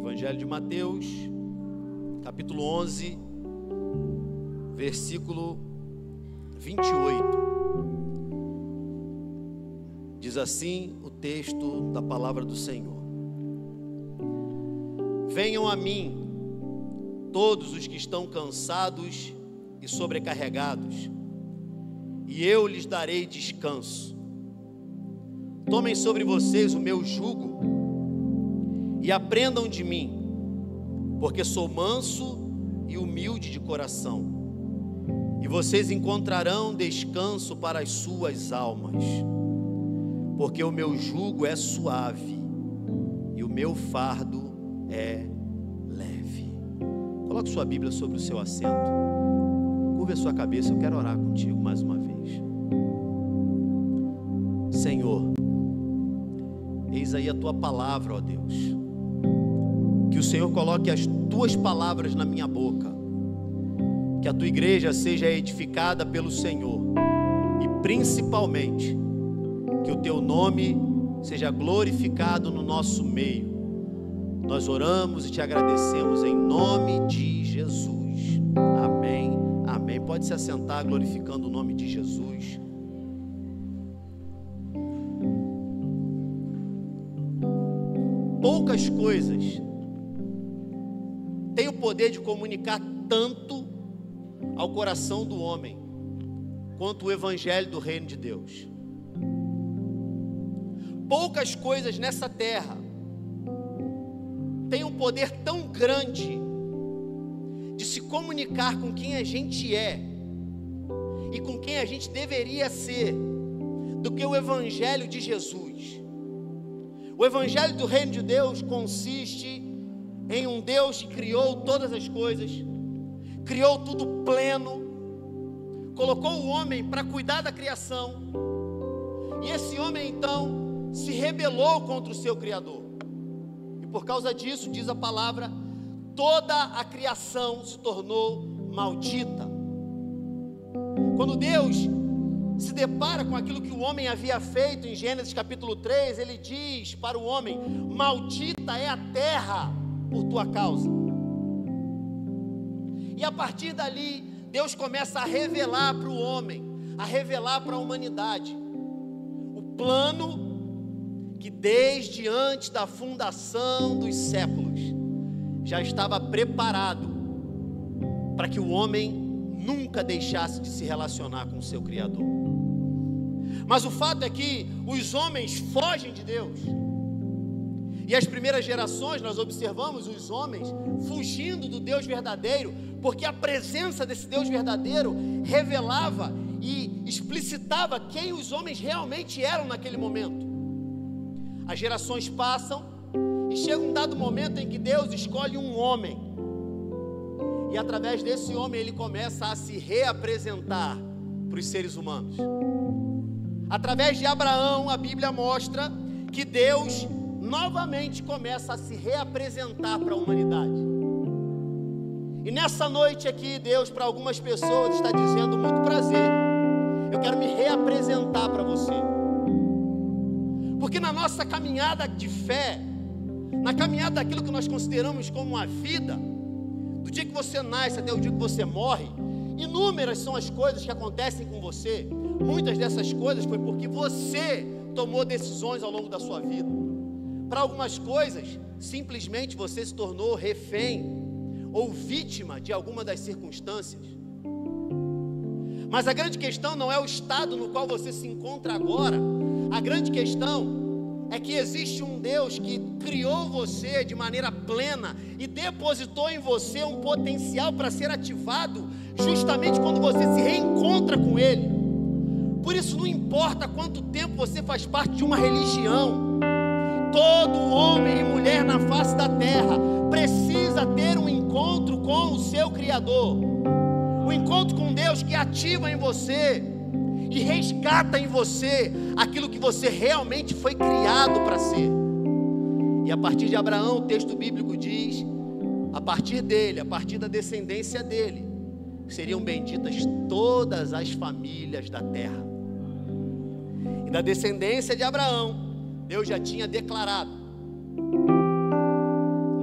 Evangelho de Mateus, capítulo 11, versículo 28. Diz assim o texto da palavra do Senhor: Venham a mim, todos os que estão cansados e sobrecarregados, e eu lhes darei descanso. Tomem sobre vocês o meu jugo e aprendam de mim, porque sou manso e humilde de coração, e vocês encontrarão descanso para as suas almas, porque o meu jugo é suave e o meu fardo é leve. Coloque sua Bíblia sobre o seu assento, curva a sua cabeça, eu quero orar contigo mais uma vez. Senhor, eis aí a tua palavra, ó Deus. Que o Senhor coloque as tuas palavras na minha boca, que a tua igreja seja edificada pelo Senhor, e principalmente que o teu nome seja glorificado no nosso meio. Nós oramos e te agradecemos em nome de Jesus. Amém, amém. Pode se assentar glorificando o nome de Jesus. Poucas coisas têm o poder de comunicar tanto ao coração do homem quanto o evangelho do reino de Deus. Poucas coisas nessa terra têm um poder tão grande de se comunicar com quem a gente é e com quem a gente deveria ser do que o evangelho de Jesus. O evangelho do reino de Deus consiste em um Deus que criou todas as coisas, criou tudo pleno, colocou o homem para cuidar da criação, e esse homem então se rebelou contra o seu Criador, e por causa disso, diz a palavra, toda a criação se tornou maldita. Quando Deus se depara com aquilo que o homem havia feito em Gênesis capítulo 3, ele diz para o homem: maldita é a terra por tua causa. E a partir dali, Deus começa a revelar para o homem, a revelar para a humanidade, o plano que desde antes da fundação dos séculos, já estava preparado para que o homem nunca deixasse de se relacionar com o seu Criador. Mas o fato é que os homens fogem de Deus. E as primeiras gerações nós observamos os homens fugindo do Deus verdadeiro, porque a presença desse Deus verdadeiro revelava e explicitava quem os homens realmente eram naquele momento. As gerações passam e chega um dado momento em que Deus escolhe um homem, e através desse homem ele começa a se reapresentar para os seres humanos. Através de Abraão, a Bíblia mostra que Deus novamente começa a se reapresentar para a humanidade. E nessa noite aqui, Deus para algumas pessoas está dizendo: muito prazer, eu quero me reapresentar para você. Porque na nossa caminhada de fé, na caminhada daquilo que nós consideramos como uma vida, do dia que você nasce até o dia que você morre, inúmeras são as coisas que acontecem com você. Muitas dessas coisas foi porque você tomou decisões ao longo da sua vida. Para algumas coisas, simplesmente você se tornou refém ou vítima de alguma das circunstâncias. Mas a grande questão não é o estado no qual você se encontra agora. A grande questão é que existe um Deus que criou você de maneira plena e depositou em você um potencial para ser ativado justamente quando você se reencontra com Ele. Por isso não importa quanto tempo você faz parte de uma religião, todo homem e mulher na face da terra precisa ter um encontro com o seu Criador, um encontro com Deus que ativa em você e resgata em você aquilo que você realmente foi criado para ser. E a partir de Abraão, o texto bíblico diz, a partir dele, a partir da descendência dele, seriam benditas todas as famílias da terra. E da descendência de Abraão, Deus já tinha declarado: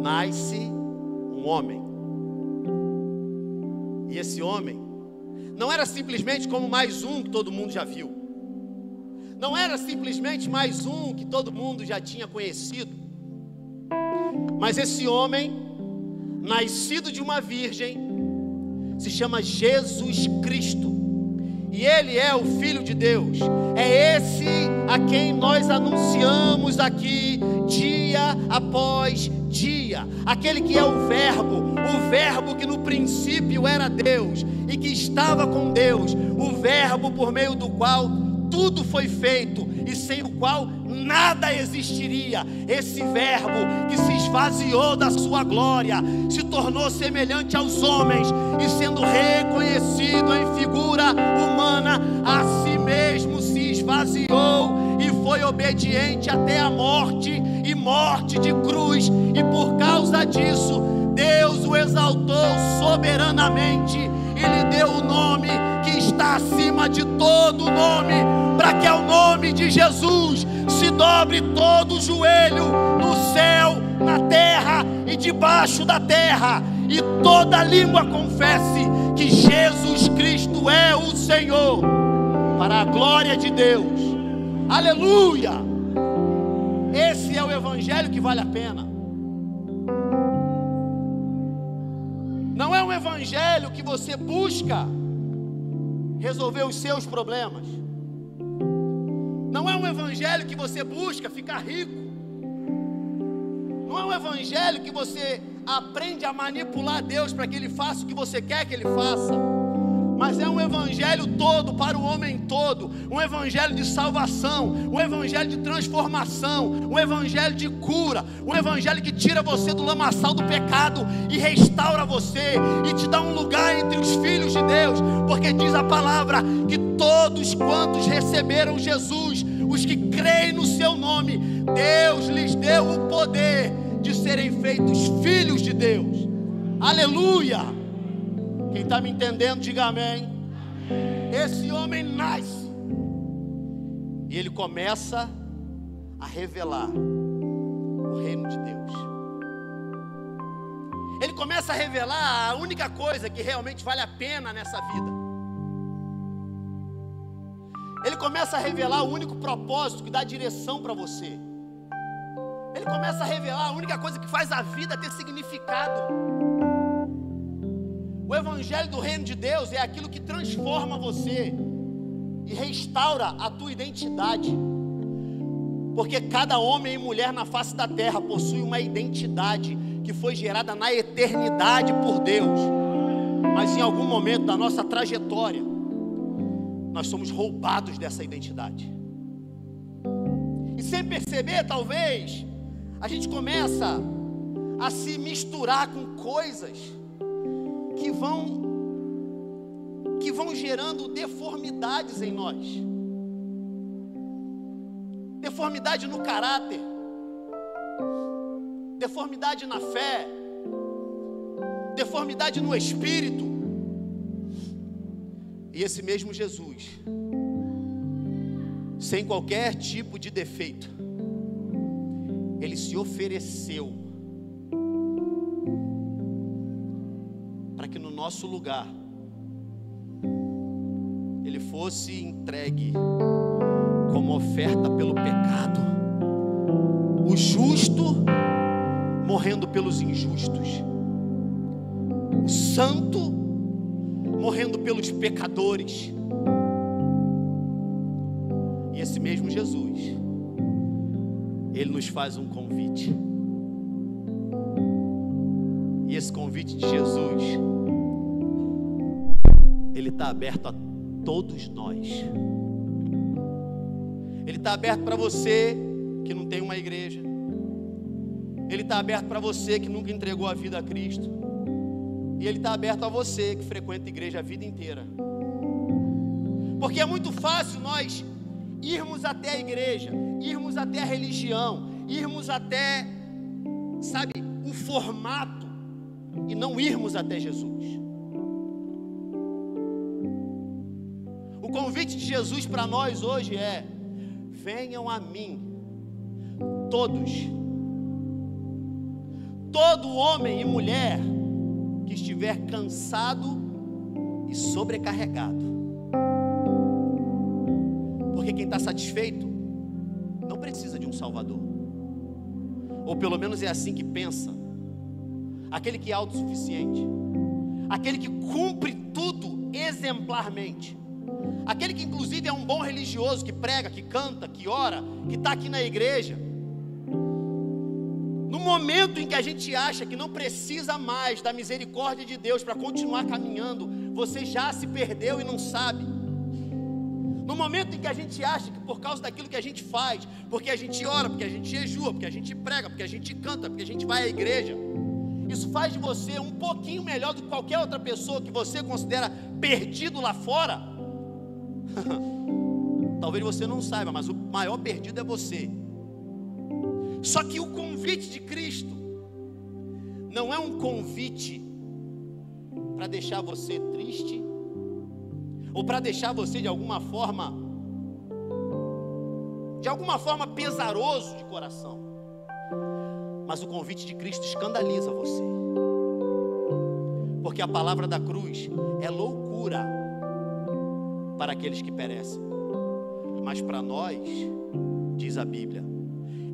nasce um homem. E esse homem não era simplesmente como mais um que todo mundo já viu. Não era simplesmente mais um que todo mundo já tinha conhecido. Mas esse homem, nascido de uma virgem, se chama Jesus Cristo. E Ele é o Filho de Deus. É esse a quem nós anunciamos aqui, dia após dia. Aquele que é o Verbo que no princípio era Deus e que estava com Deus. O Verbo por meio do qual tudo foi feito e sem o qual nada existiria. Esse Verbo que se esvaziou da sua glória, se tornou semelhante aos homens e sendo reconhecido em figura humana, a si mesmo se esvaziou e foi obediente até a morte, e morte de cruz. E por causa disso, Deus o exaltou soberanamente e lhe deu o nome que está acima de todo nome, para que ao nome de Jesus se dobre todo o joelho no céu, na terra e debaixo da terra, e toda língua confesse que Jesus Cristo é o Senhor, para a glória de Deus. Aleluia! Esse é o evangelho que vale a pena. Não é um evangelho que você busca resolver os seus problemas. Não é um evangelho que você busca ficar rico. Não é um evangelho que você aprende a manipular Deus para que Ele faça o que você quer que Ele faça. Mas é um evangelho todo para o homem todo. Um evangelho de salvação, um evangelho de transformação, um evangelho de cura, um evangelho que tira você do lamaçal do pecado e restaura você e te dá um lugar entre os filhos de Deus. Porque diz a palavra que todos quantos receberam Jesus, os que creem no seu nome, Deus lhes deu o poder de serem feitos filhos de Deus. Aleluia! Quem está me entendendo, diga amém. Esse homem nasce e ele começa a revelar o reino de Deus. Ele começa a revelar a única coisa que realmente vale a pena nessa vida. Ele começa a revelar o único propósito que dá direção para você. Ele começa a revelar a única coisa que faz a vida ter significado. O evangelho do reino de Deus é aquilo que transforma você e restaura a tua identidade. Porque cada homem e mulher na face da terra possui uma identidade que foi gerada na eternidade por Deus. Mas em algum momento da nossa trajetória, nós somos roubados dessa identidade. E sem perceber, talvez, a gente começa a se misturar com coisas que vão gerando deformidades em nós. Deformidade no caráter, deformidade na fé, deformidade no espírito. E esse mesmo Jesus, sem qualquer tipo de defeito, Ele se ofereceu para que no nosso lugar Ele fosse entregue como oferta pelo pecado, o justo morrendo pelos injustos, o santo morrendo pelos pecadores. E esse mesmo Jesus, Ele nos faz um convite. E esse convite de Jesus, Ele está aberto a todos nós. Ele está aberto para você que não tem uma igreja. Ele está aberto para você que nunca entregou a vida a Cristo. E Ele está aberto a você que frequenta a igreja a vida inteira. Porque é muito fácil nós irmos até a igreja, irmos até a religião, irmos até, sabe, o formato, e não irmos até Jesus. O convite de Jesus para nós hoje é: venham a mim todos todo homem e mulher que estiver cansado e sobrecarregado. Porque quem está satisfeito não precisa de um Salvador, ou pelo menos é assim que pensa. Aquele que é autossuficiente, aquele que cumpre tudo exemplarmente, aquele que inclusive é um bom religioso, que prega, que canta, que ora, que está aqui na igreja. No momento em que a gente acha que não precisa mais da misericórdia de Deus para continuar caminhando, você já se perdeu e não sabe. No momento em que a gente acha que por causa daquilo que a gente faz, porque a gente ora, porque a gente jejua, porque a gente prega, porque a gente canta, porque a gente vai à igreja, isso faz de você um pouquinho melhor do que qualquer outra pessoa que você considera perdido lá fora. Talvez você não saiba, mas o maior perdido é você. Só que o convite de Cristo não é um convite para deixar você triste, ou para deixar você de alguma forma pesaroso de coração. Mas o convite de Cristo escandaliza você, porque a palavra da cruz é loucura para aqueles que perecem, mas para nós, diz a Bíblia,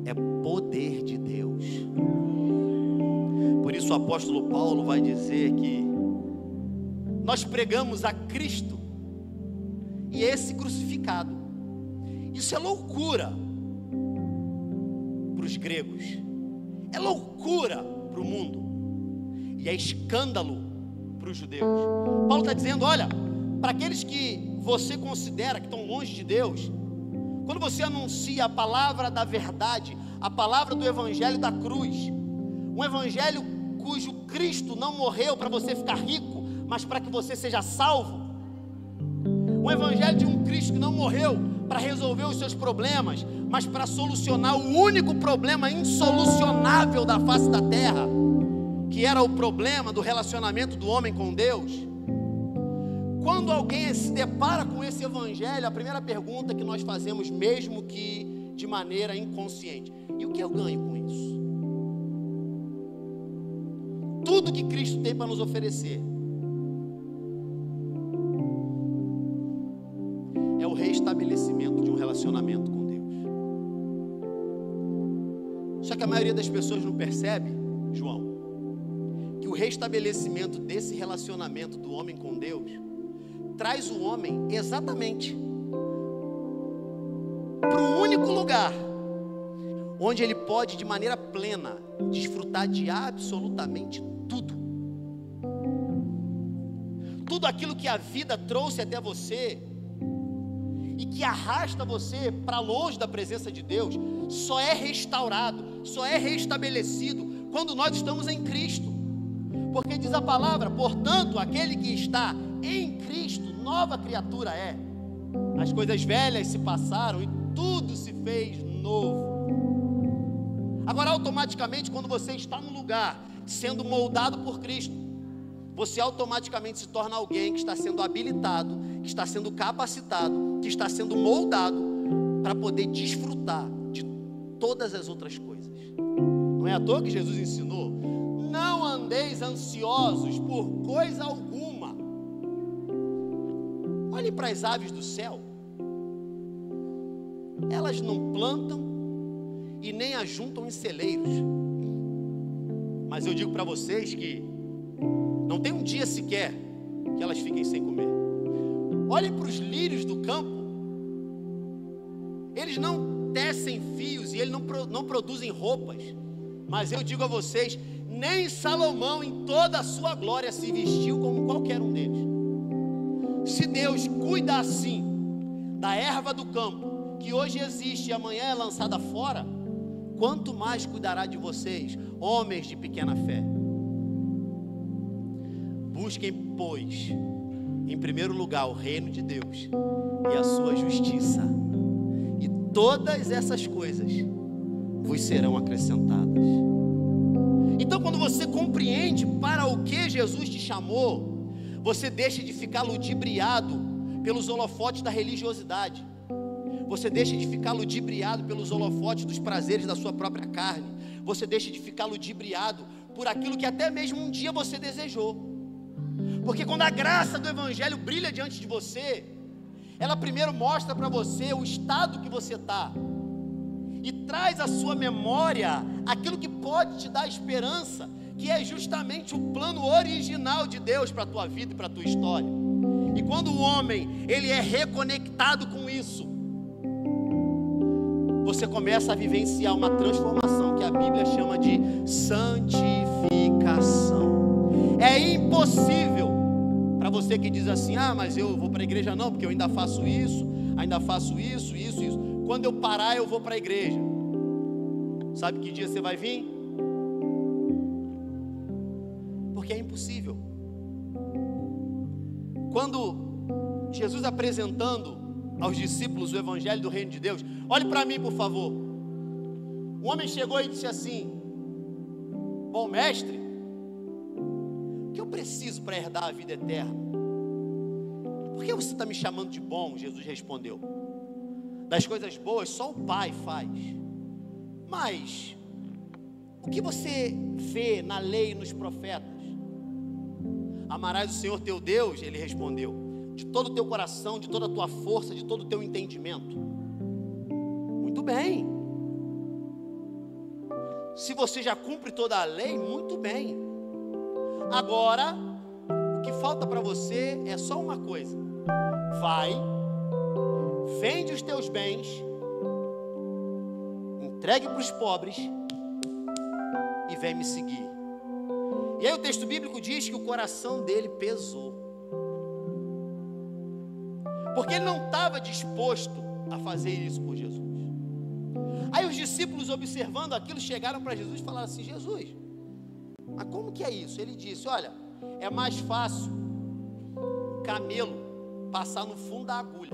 é poder de Deus. Por isso o apóstolo Paulo vai dizer que nós pregamos a Cristo e esse crucificado. Isso é loucura para os gregos, é loucura para o mundo, e é escândalo para os judeus. Paulo está dizendo, olha, para aqueles que você considera que estão longe de Deus, quando você anuncia a palavra da verdade, a palavra do evangelho da cruz, um evangelho cujo Cristo não morreu para você ficar rico, mas para que você seja salvo, um evangelho de um Cristo que não morreu para resolver os seus problemas, mas para solucionar o único problema insolucionável da face da terra, que era o problema do relacionamento do homem com Deus. Quando alguém se depara com esse evangelho, a primeira pergunta que nós fazemos, mesmo que de maneira inconsciente: e o que eu ganho com isso? Tudo que Cristo tem para nos oferecer é o reestabelecimento de um relacionamento com Deus. Só que a maioria das pessoas não percebe, João, que o restabelecimento desse relacionamento do homem com Deus traz o homem exatamente para o único lugar onde ele pode, de maneira plena, desfrutar de absolutamente tudo. Tudo aquilo que a vida trouxe até você e que arrasta você para longe da presença de Deus, só é restaurado, só é restabelecido quando nós estamos em Cristo. Porque diz a palavra, portanto, aquele que está em Cristo, nova criatura é. As coisas velhas se passaram e tudo se fez novo. Agora, automaticamente, quando você está no lugar sendo moldado por Cristo, você automaticamente se torna alguém que está sendo habilitado, que está sendo capacitado, que está sendo moldado para poder desfrutar de todas as outras coisas. Não é à toa que Jesus ensinou: não andeis ansiosos por coisa alguma. Olhem para as aves do céu, elas não plantam e nem ajuntam em celeiros, mas eu digo para vocês que não tem um dia sequer que elas fiquem sem comer. Olhem para os lírios do campo, eles não tecem fios e eles não produzem roupas, mas eu digo a vocês, nem Salomão em toda a sua glória se vestiu como qualquer um deles. Se Deus cuida assim da erva do campo, que hoje existe e amanhã é lançada fora, quanto mais cuidará de vocês, homens de pequena fé. Busquem, pois, em primeiro lugar o reino de Deus e a sua justiça, e todas essas coisas vos serão acrescentadas. Então, quando você compreende para o que Jesus te chamou, você deixa de ficar ludibriado pelos holofotes da religiosidade. Você deixa de ficar ludibriado pelos holofotes dos prazeres da sua própria carne. Você deixa de ficar ludibriado por aquilo que até mesmo um dia você desejou. Porque quando a graça do Evangelho brilha diante de você, ela primeiro mostra para você o estado que você está, e traz à sua memória aquilo que pode te dar esperança, que é justamente o plano original de Deus para a tua vida e para a tua história. E quando o homem, ele é reconectado com isso, você começa a vivenciar uma transformação que a Bíblia chama de santificação. É impossível para você que diz assim: ah, mas eu vou para a igreja não, porque eu ainda faço isso, isso. Quando eu parar eu vou para a igreja. Sabe que dia você vai vir? Porque é impossível. Quando Jesus apresentando aos discípulos o Evangelho do Reino de Deus, olhe para mim por favor. Um homem chegou e disse assim: bom mestre, o que eu preciso para herdar a vida eterna? Por que você está me chamando de bom? Jesus respondeu: das coisas boas só o Pai faz. Mas o que você vê na lei e nos profetas? Amarás o Senhor teu Deus, ele respondeu, de todo o teu coração, de toda a tua força, de todo o teu entendimento. Muito bem. Se você já cumpre toda a lei, muito bem. Agora, o que falta para você é só uma coisa: vai, vende os teus bens, entregue para os pobres e vem me seguir. E aí o texto bíblico diz que o coração dele pesou, porque ele não estava disposto a fazer isso por Jesus. Aí os discípulos, observando aquilo, chegaram para Jesus e falaram assim: Jesus, mas como que é isso? Ele disse: olha, é mais fácil o camelo passar no fundo da agulha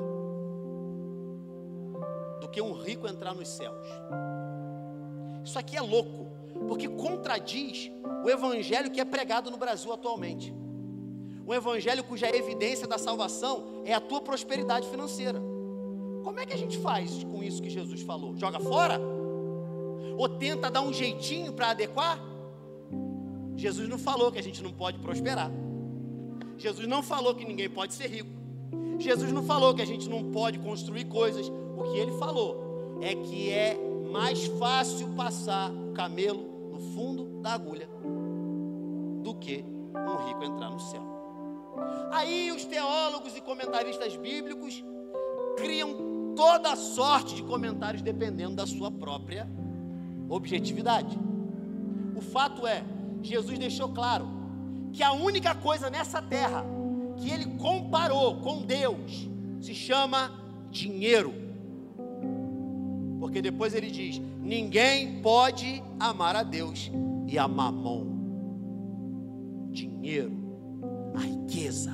do que um rico entrar nos céus. Isso aqui é louco, porque contradiz o evangelho que é pregado no Brasil atualmente. Um evangelho cuja evidência da salvação é a tua prosperidade financeira. Como é que a gente faz com isso que Jesus falou? Joga fora? Ou tenta dar um jeitinho para adequar? Jesus não falou que a gente não pode prosperar. Jesus não falou que ninguém pode ser rico. Jesus não falou que a gente não pode construir coisas. O que ele falou é que é mais fácil passar o camelo no fundo da agulha do que um rico entrar no céu. Aí os teólogos e comentaristas bíblicos criam toda sorte de comentários dependendo da sua própria objetividade. O fato é, Jesus deixou claro que a única coisa nessa terra que ele comparou com Deus se chama dinheiro. Porque depois ele diz: ninguém pode amar a Deus e a mamon, dinheiro, a riqueza.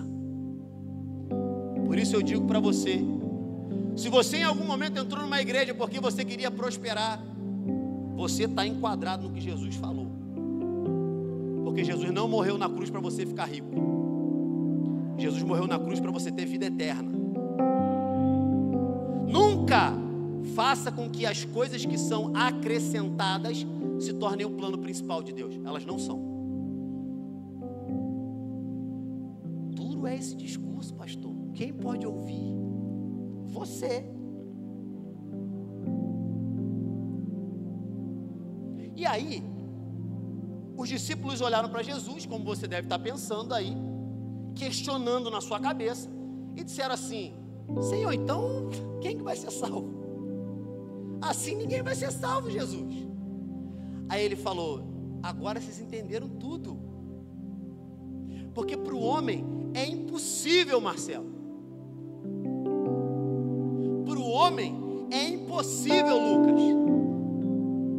Por isso eu digo para você, se você em algum momento entrou numa igreja porque você queria prosperar, você está enquadrado no que Jesus falou. Porque Jesus não morreu na cruz para você ficar rico. Jesus morreu na cruz para você ter vida eterna. Nunca faça com que as coisas que são acrescentadas se tornem o plano principal de Deus. Elas não são. Duro é esse discurso, pastor. Quem pode ouvir? Você. E aí, os discípulos olharam para Jesus, como você deve estar pensando aí, questionando na sua cabeça, e disseram assim: Senhor, então quem que vai ser salvo? Assim ninguém vai ser salvo, Jesus. Aí ele falou: agora vocês entenderam tudo. Porque para o homem é impossível, Marcelo. Para o homem é impossível, Lucas.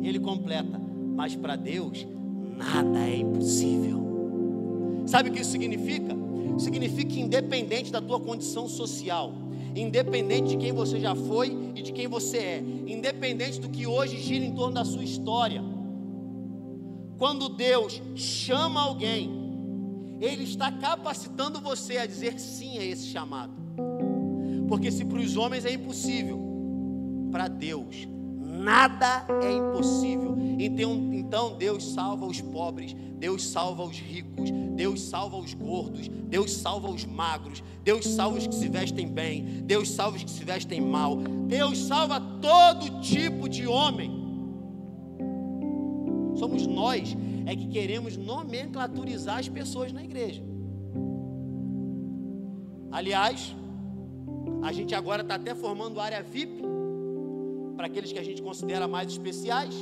Ele completa: mas para Deus nada é impossível. Sabe o que isso significa? Significa que independente da tua condição social, independente de quem você já foi e de quem você é, independente do que hoje gira em torno da sua história, quando Deus chama alguém, Ele está capacitando você a dizer sim a esse chamado. Porque se para os homens é impossível, para Deus nada é impossível. Então Deus salva os pobres, Deus salva os ricos, Deus salva os gordos, Deus salva os magros, Deus salva os que se vestem bem, Deus salva os que se vestem mal, Deus salva todo tipo de homem. Somos nós que queremos nomenclaturizar as pessoas na igreja. Aliás, a gente agora está até formando área VIP para aqueles que a gente considera mais especiais,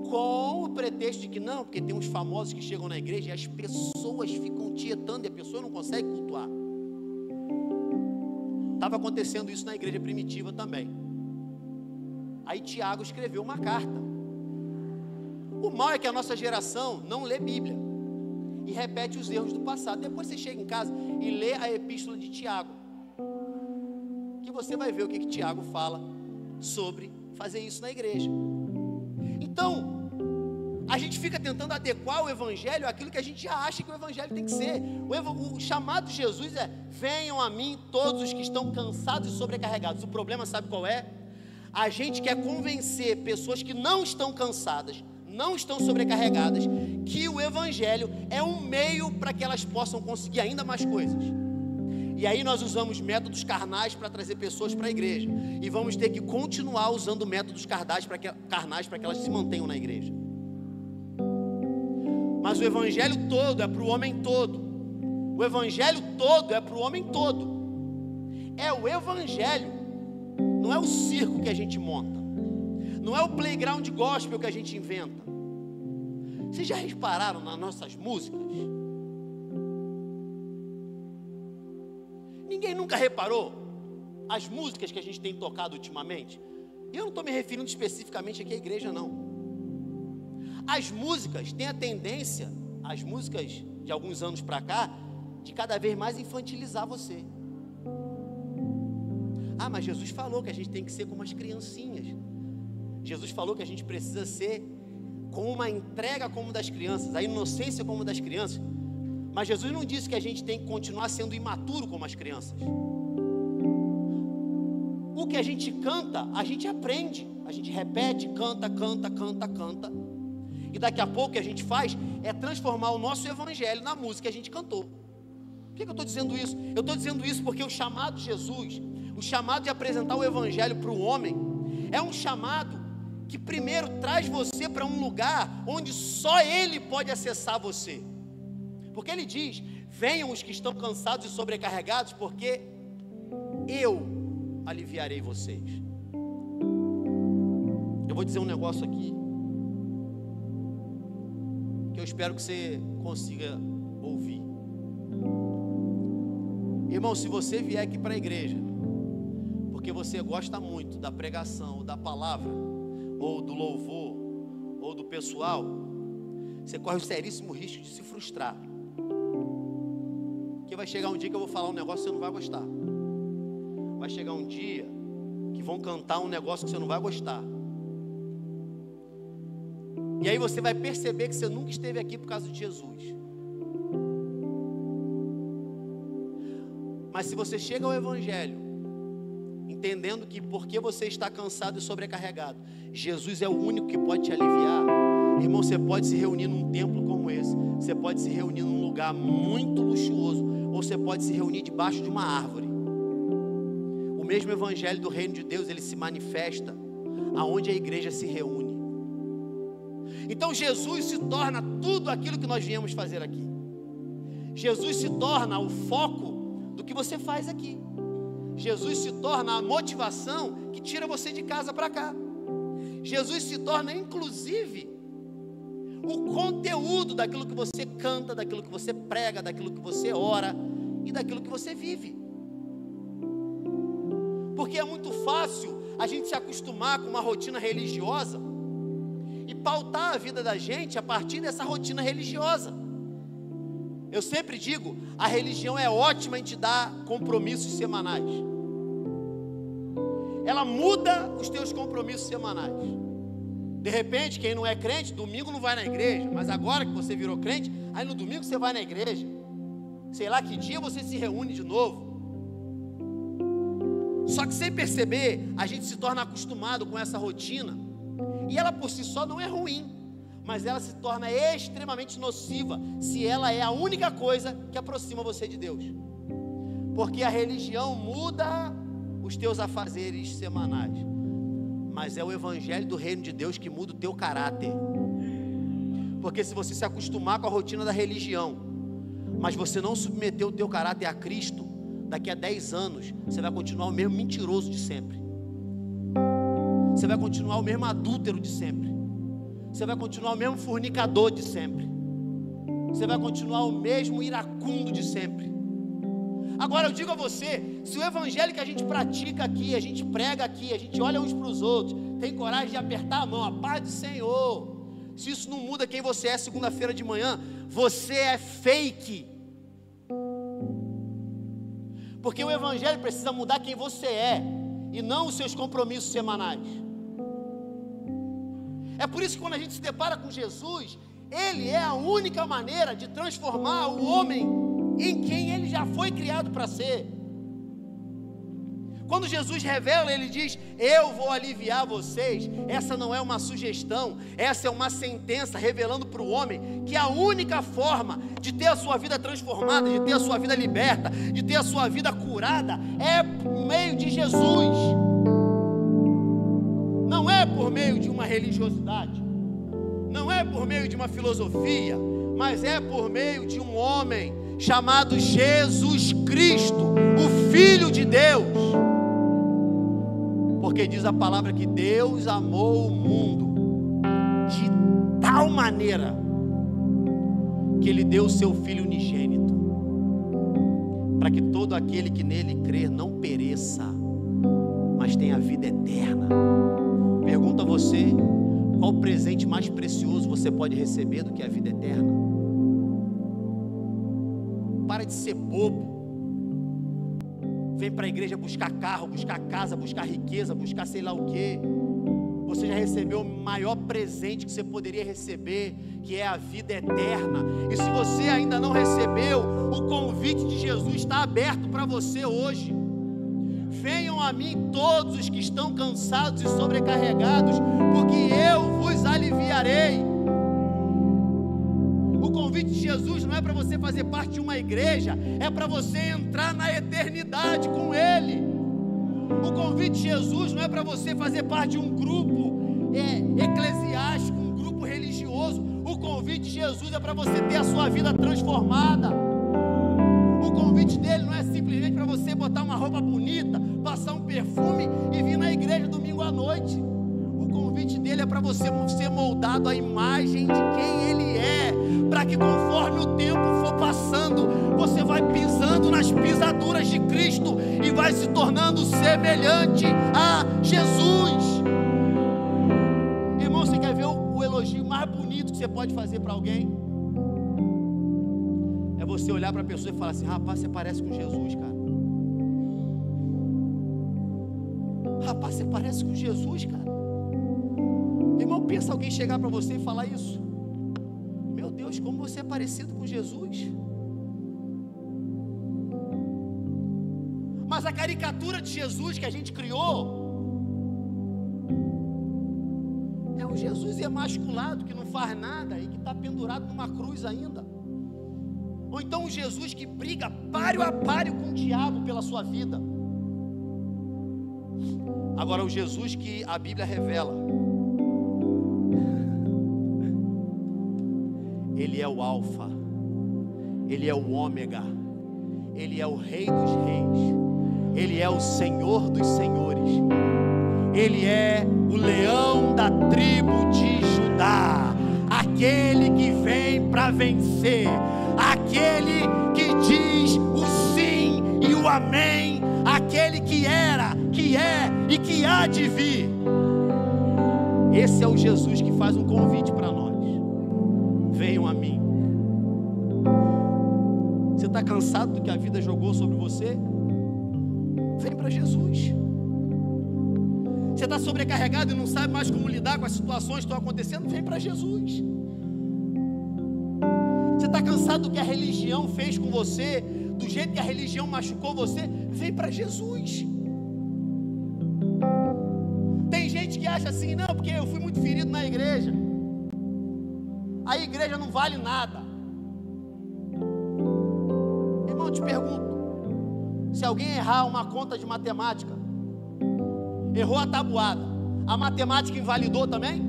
com o pretexto de que não, porque tem uns famosos que chegam na igreja e as pessoas ficam tietando e a pessoa não consegue cultuar. Estava acontecendo isso na igreja primitiva também. Aí Tiago escreveu uma carta. O mal é que a nossa geração não lê Bíblia e repete os erros do passado. Depois você chega em casa e lê a epístola de Tiago, que você vai ver o que Tiago fala sobre fazer isso na igreja. Então, a gente fica tentando adequar o evangelho àquilo que a gente já acha que o evangelho tem que ser. O chamado de Jesus é: venham a mim todos os que estão cansados e sobrecarregados. O problema, sabe qual é? A gente quer convencer pessoas que não estão cansadas, não estão sobrecarregadas, que o evangelho é um meio para que elas possam conseguir ainda mais coisas. E aí nós usamos métodos carnais para trazer pessoas para a igreja, e vamos ter que continuar usando métodos carnais para que elas se mantenham na igreja. Mas o evangelho todo é para o homem todo. O evangelho todo é para o homem todo. É o evangelho, não é o circo que a gente monta, não é o playground gospel que a gente inventa. Vocês já repararam nas nossas músicas? Ninguém nunca reparou as músicas que a gente tem tocado ultimamente? E eu não estou me referindo especificamente aqui à igreja, não. As músicas têm a tendência, as músicas de alguns anos para cá, de cada vez mais infantilizar você. Ah, mas Jesus falou que a gente tem que ser como as criancinhas. Jesus falou que a gente precisa ser com uma entrega como das crianças, a inocência como das crianças. Mas Jesus não disse que a gente tem que continuar sendo imaturo como as crianças. O que a gente canta, a gente aprende. A gente repete, canta. E daqui a pouco o que a gente faz é transformar o nosso evangelho na música que a gente cantou. Por que eu estou dizendo isso? Eu estou dizendo isso porque o chamado de Jesus, o chamado de apresentar o evangelho para o homem, é um chamado que primeiro traz você para um lugar onde só Ele pode acessar você. Porque Ele diz: venham os que estão cansados e sobrecarregados, porque eu aliviarei vocês. Eu vou dizer um negócio aqui que eu espero que você consiga ouvir. Irmão, se você vier aqui para a igreja porque você gosta muito da pregação, ou da palavra, ou do louvor, ou do pessoal, você corre o seríssimo risco de se frustrar. Porque vai chegar um dia que eu vou falar um negócio que você não vai gostar. Vai chegar um dia que vão cantar um negócio que você não vai gostar. E aí você vai perceber que você nunca esteve aqui por causa de Jesus. Mas se você chega ao evangelho entendendo que porque você está cansado e sobrecarregado, Jesus é o único que pode te aliviar, irmão, você pode se reunir num templo como esse, você pode se reunir num lugar muito luxuoso, ou você pode se reunir debaixo de uma árvore. O mesmo evangelho do reino de Deus, ele se manifesta aonde a igreja se reúne. Então Jesus se torna tudo aquilo que nós viemos fazer aqui. Jesus se torna o foco do que você faz aqui. Jesus se torna a motivação que tira você de casa para cá. Jesus se torna inclusive o conteúdo daquilo que você canta, daquilo que você prega, daquilo que você ora e daquilo que você vive. Porque é muito fácil a gente se acostumar com uma rotina religiosa e pautar a vida da gente a partir dessa rotina religiosa. Eu sempre digo, a religião é ótima em te dar compromissos semanais. Ela muda os teus compromissos semanais. De repente, quem não é crente, domingo não vai na igreja, mas agora que você virou crente, aí no domingo você vai na igreja. Sei lá que dia você se reúne de novo. Só que sem perceber, a gente se torna acostumado com essa rotina, e ela por si só não é ruim, mas ela se torna extremamente nociva, se ela é a única coisa que aproxima você de Deus. Porque a religião muda os teus afazeres semanais, mas é o evangelho do reino de Deus que muda o teu caráter. Porque se você se acostumar com a rotina da religião, mas você não submeter o teu caráter a Cristo, daqui a 10 anos, você vai continuar o mesmo mentiroso de sempre. Você vai continuar o mesmo adúltero de sempre. Você vai continuar o mesmo fornicador de sempre. Você vai continuar o mesmo iracundo de sempre. Agora eu digo a você, se o evangelho que a gente pratica aqui, a gente prega aqui, a gente olha uns para os outros, tem coragem de apertar a mão, a paz do Senhor, se isso não muda quem você é segunda-feira de manhã, você é fake. Porque o evangelho precisa mudar quem você é, e não os seus compromissos semanais. É por isso que quando a gente se depara com Jesus, Ele é a única maneira de transformar o homem em quem ele já foi criado para ser. Quando Jesus revela, Ele diz: eu vou aliviar vocês. Essa não é uma sugestão, essa é uma sentença revelando para o homem que a única forma de ter a sua vida transformada, de ter a sua vida liberta, de ter a sua vida curada, é por meio de Jesus. Não é por meio de uma religiosidade, não é por meio de uma filosofia, mas é por meio de um homem chamado Jesus Cristo, o Filho de Deus. Porque diz a palavra que Deus amou o mundo de tal maneira que Ele deu o seu Filho unigênito, para que todo aquele que nele crer não pereça, mas tenha vida eterna. Pergunto a você, qual presente mais precioso você pode receber do que a vida eterna? Para de ser bobo. Vem para a igreja buscar carro, buscar casa, buscar riqueza, buscar sei lá o quê. Você já recebeu o maior presente que você poderia receber, que é a vida eterna. E se você ainda não recebeu, o convite de Jesus está aberto para você hoje. Venham a mim todos os que estão cansados e sobrecarregados, porque eu vos aliviarei. O convite de Jesus não é para você fazer parte de uma igreja, é para você entrar na eternidade com Ele. O convite de Jesus não é para você fazer parte de um grupo eclesiástico, um grupo religioso. O convite de Jesus é para você ter a sua vida transformada. O convite dele não é simplesmente para você botar uma roupa bonita, passar um perfume e vir na igreja domingo à noite. O convite dele é para você ser moldado à imagem de quem Ele é, para que conforme o tempo for passando, você vai pisando nas pisaduras de Cristo e vai se tornando semelhante a Jesus. Irmão, você quer ver o elogio mais bonito que você pode fazer para alguém? É você olhar para a pessoa e falar assim: rapaz, você parece com Jesus, cara. Rapaz, você parece com Jesus, cara. Irmão, pensa alguém chegar para você e falar isso. Meu Deus, como você é parecido com Jesus. Mas a caricatura de Jesus que a gente criou é um Jesus emasculado, que não faz nada e que está pendurado numa cruz ainda. Ou então um Jesus que briga páreo a páreo com o diabo pela sua vida. Agora o Jesus que a Bíblia revela, Ele é o Alfa, Ele é o Ômega, Ele é o Rei dos Reis, Ele é o Senhor dos Senhores, Ele é o leão da tribo de Judá, aquele que vem para vencer, aquele que diz o sim e o amém, aquele que era, que é e que há de vir. Esse é o Jesus que faz um convite para nós: venham a mim. Você está cansado do que a vida jogou sobre você? Vem para Jesus. Você está sobrecarregado e não sabe mais como lidar com as situações que estão acontecendo? Vem para Jesus. Você está cansado do que a religião fez com você, do jeito que a religião machucou você? Vem para Jesus. acha assim, não, porque eu fui muito ferido na igreja. A igreja não vale nada. Irmão, eu te pergunto, se alguém errar uma conta de matemática, errou a tabuada, a matemática invalidou também?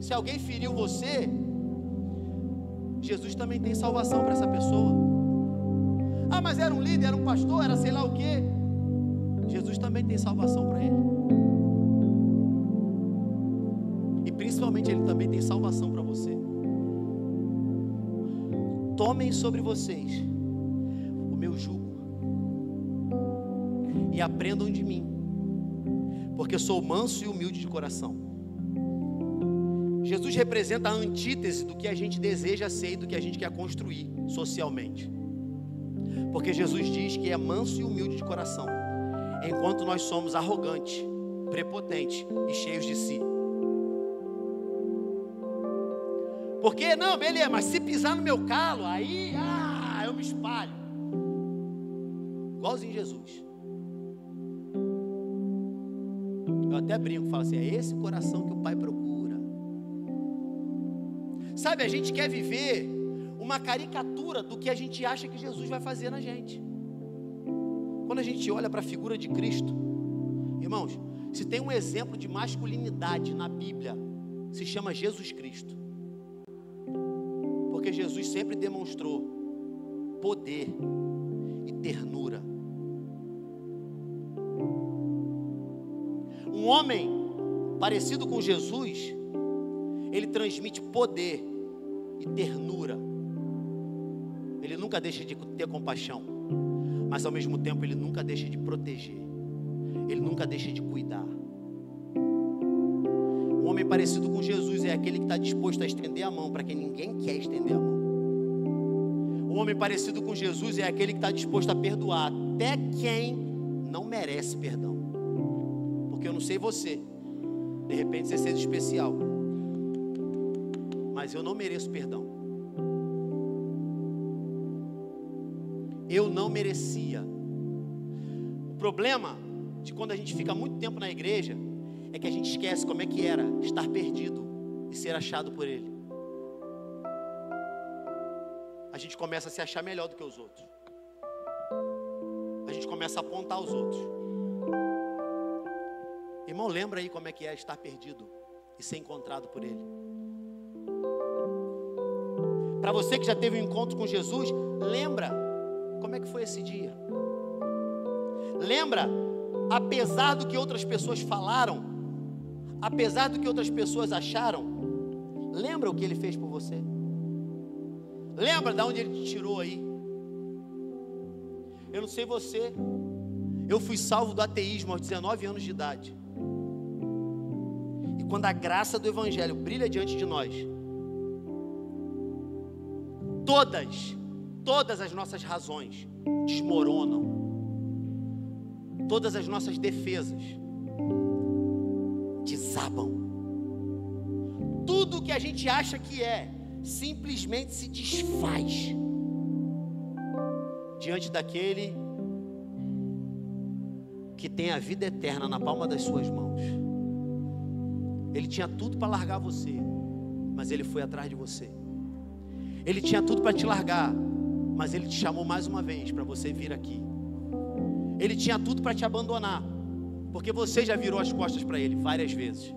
Se alguém feriu você, Jesus também tem salvação para essa pessoa. Ah, mas era um líder, era um pastor, era sei lá o quê. Jesus também tem salvação para ele. E principalmente Ele também tem salvação para você. Tomem sobre vocês o meu jugo e aprendam de mim, porque sou manso e humilde de coração. Jesus representa a antítese do que a gente deseja ser e do que a gente quer construir socialmente. Porque Jesus diz que é manso e humilde de coração, enquanto nós somos arrogantes, prepotentes e cheios de si. Porque, não, beleza, mas se pisar no meu calo, aí, eu me espalho. Igualzinho Jesus. Eu até brinco, falo assim, é esse coração que o Pai procura. Sabe, a gente quer viver uma caricatura do que a gente acha que Jesus vai fazer na gente. Quando a gente olha para a figura de Cristo, irmãos, se tem um exemplo de masculinidade na Bíblia, se chama Jesus Cristo. Porque Jesus sempre demonstrou poder e ternura. Um homem parecido com Jesus, ele transmite poder e ternura. Ele nunca deixa de ter compaixão, mas ao mesmo tempo ele nunca deixa de proteger. Ele nunca deixa de cuidar. Um homem parecido com Jesus é aquele que está disposto a estender a mão para quem ninguém quer estender a mão. Um homem parecido com Jesus é aquele que está disposto a perdoar até quem não merece perdão. Porque eu não sei você, de repente você seja especial, mas eu não mereço perdão. Eu não merecia. O problema de quando a gente fica muito tempo na igreja é que a gente esquece como é que era estar perdido e ser achado por Ele. A gente começa a se achar melhor do que os outros. A gente começa a apontar os outros. Irmão, lembra aí como é que é estar perdido e ser encontrado por Ele. Para você que já teve um encontro com Jesus, lembra como é que foi esse dia. Lembra, apesar do que outras pessoas falaram, apesar do que outras pessoas acharam, lembra o que Ele fez por você? Lembra de onde Ele te tirou aí? Eu não sei você, eu fui salvo do ateísmo aos 19 anos de idade. E quando a graça do Evangelho brilha diante de nós, todas as nossas razões desmoronam. Todas as nossas defesas desabam. Tudo que a gente acha que é, simplesmente se desfaz diante daquele que tem a vida eterna na palma das suas mãos. Ele tinha tudo para largar você, mas Ele foi atrás de você. Ele tinha tudo para te largar, mas Ele te chamou mais uma vez para você vir aqui. Ele tinha tudo para te abandonar, porque você já virou as costas para Ele várias vezes.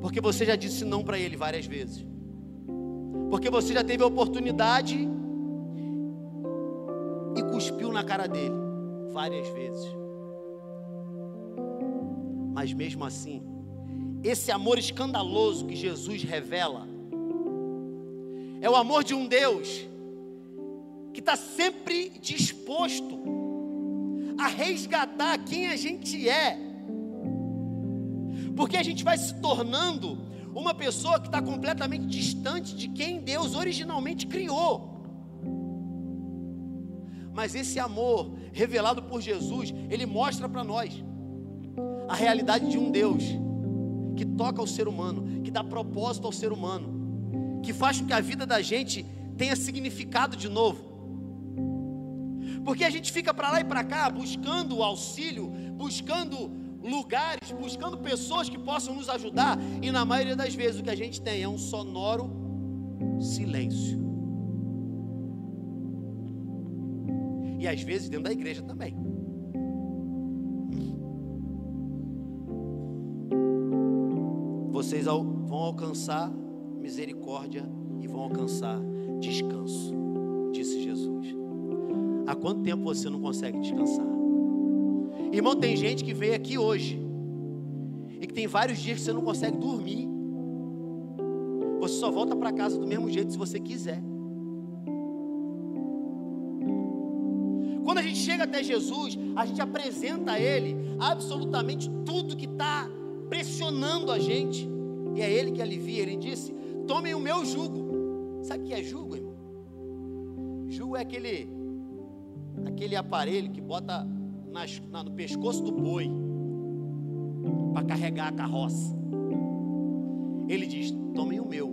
Porque você já disse não para Ele várias vezes. Porque você já teve a oportunidade e cuspiu na cara dele várias vezes. Mas mesmo assim, esse amor escandaloso que Jesus revela é o amor de um Deus que está sempre disposto a resgatar quem a gente é. Porque a gente vai se tornando uma pessoa que está completamente distante de quem Deus originalmente criou. Mas esse amor revelado por Jesus, ele mostra para nós a realidade de um Deus que toca o ser humano, que dá propósito ao ser humano, que faz com que a vida da gente tenha significado de novo. Porque a gente fica para lá e para cá buscando o auxílio, buscando lugares, buscando pessoas que possam nos ajudar, e na maioria das vezes o que a gente tem é um sonoro silêncio. E às vezes dentro da igreja também. Vocês vão alcançar misericórdia e vão alcançar descanso, disse Jesus. Há quanto tempo você não consegue descansar? Irmão, tem gente que veio aqui hoje e que tem vários dias que você não consegue dormir. Você só volta para casa do mesmo jeito se você quiser. Quando a gente chega até Jesus, a gente apresenta a Ele absolutamente tudo que está pressionando a gente, e é Ele que alivia. Ele disse: tomem o meu jugo. Sabe o que é jugo, irmão? Jugo é aquele aparelho que bota no pescoço do boi para carregar a carroça. Ele diz: tomem o meu.